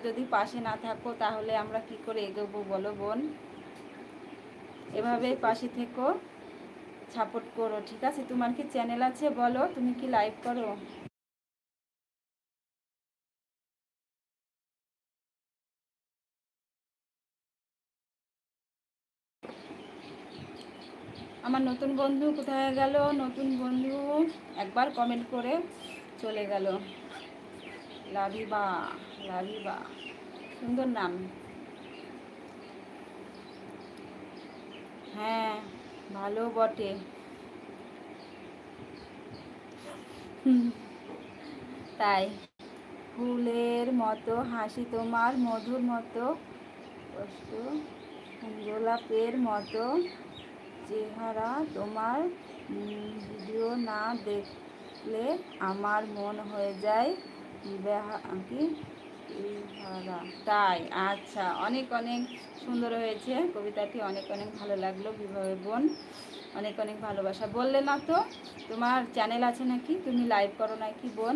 যদি পাশে না থাকো তাহলে আমরা কি করে এগোবো বলো বোন? এভাবেই পাশে থেকো, সাপোর্ট করো, ঠিক আছে? তোমার কি চ্যানেল আছে বলো, তুমি কি লাইভ করো? আমার নতুন বন্ধু কোথায় গেল? নতুন বন্ধু একবার কমেন্ট করে চলে গেল। লাভিবা, লাভিবা, সুন্দর নাম। হ্যাঁ, ভালো বটে। তাই ফুলের মতো হাসি তোমার, মধুর মতো কষ্ট, গোলাপের মতো চেহারা তোমার। ভিডিও না দেখলে আমার মন হয়ে যায় কি বেহারা। তাই, আচ্ছা, অনেক অনেক সুন্দর হয়েছে কবিতাটি, অনেক অনেক ভালো লাগলো বিবাহ বোন, অনেক অনেক ভালোবাসা। বললে না তো তোমার চ্যানেল আছে নাকি, তুমি লাইভ করো নাকি বোন?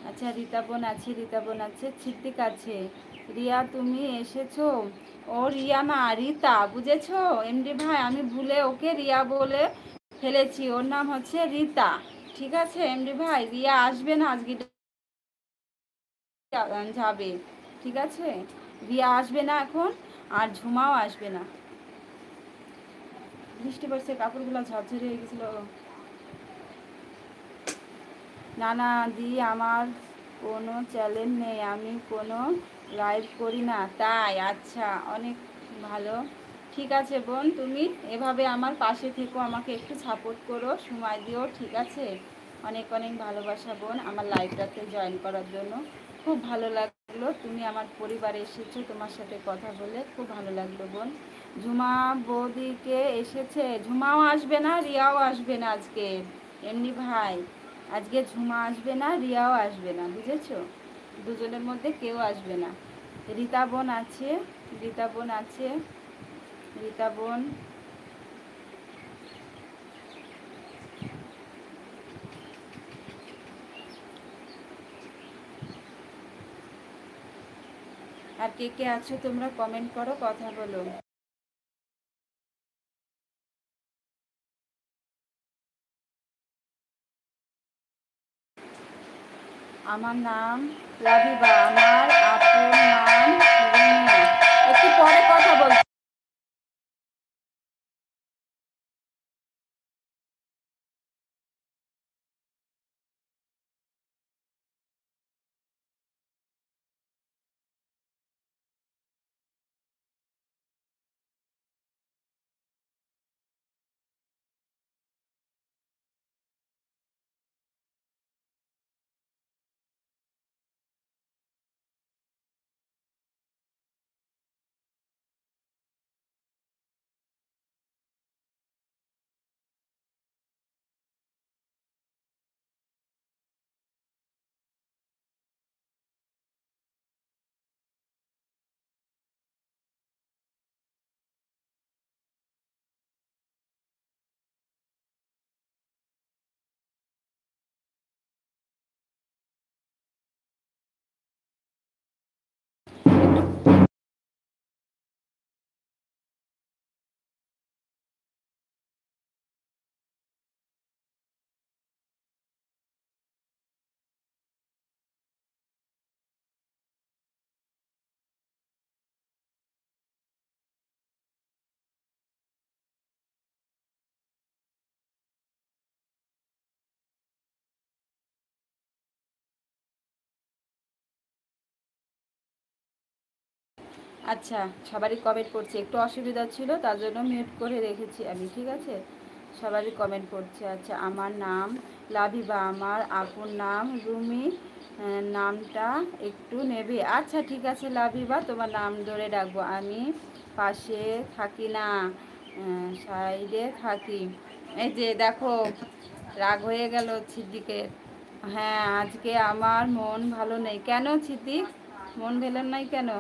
আচ্ছা, রীতা বোন আছে, রীতা বোন আছে, ছিদ্দিক আছে। রিয়া তুমি এসেছো? ও রিয়া না, রীতা, বুঝেছো এমডি ভাই? আমি ভুলে ওকে রিয়া বলে ফেলেছি, ওর নাম হচ্ছে রীতা, ঠিক আছে এমডি ভাই? রিয়া আসবে না আজকে, যাবে, ঠিক আছে? রিয়া আসবে না এখন, আর ঝুমাও আসবে না। বৃষ্টি পড়ছে, কাপড়গুলো ঝরঝরে হয়ে গেছিল। না না দি, আমার কোনো চ্যানেল নেই, আমি কোনো লাইভ করি না। তাই, আচ্ছা, অনেক ভালো। ঠিক আছে বোন, তুমি এভাবে আমার পাশে থেকো, আমাকে একটু সাপোর্ট করো, সময় দিও, ঠিক আছে? অনেক অনেক ভালোবাসা বোন, আমার লাইভটাতে জয়েন করার জন্য। খুব ভালো লাগলো, তুমি আমার পরিবারে এসেছো, তোমার সাথে কথা বলে খুব ভালো লাগলো বোন। ঝুমা বৌদিকে এসেছে, ঝুমাও আসবে না, রিয়াও আসবে না আজকে এমনি ভাই। আজকে ঝুমা আসবে না, রিয়াও আসবে না, বুঝেছো? দুজনের মধ্যে কেউ আসবে না। রীতা বোন আছে, রীতা বোন আছে, রীতা বোন। আর কে কে আছো তোমরা কমেন্ট করো, কথা বলো। আমার নাম লাবিবা, আমার আপুর নাম রুমিয়া। একটু পরে কথা বলছি। আচ্ছা, সবারই কমেন্ট পড়ছে, একটু অসুবিধা ছিল তার জন্য মিউট করে রেখেছি আমি, ঠিক আছে? সবারই কমেন্ট পড়ছে। আচ্ছা, আমার নাম লাবিবা, আমার আপুর নাম রুমি, নামটা একটু নেবে? আচ্ছা, ঠিক আছে লাবিবা, তোমার নাম ধরে ডাকবো। আমি পাশে থাকি না, সাইডে থাকি। এই যে দেখো, রাগ হয়ে গেল সিদ্দিকের। হ্যাঁ, আজকে আমার মন ভালো নেই। কেন সিদ্দিক, মন ভালো নাই কেন?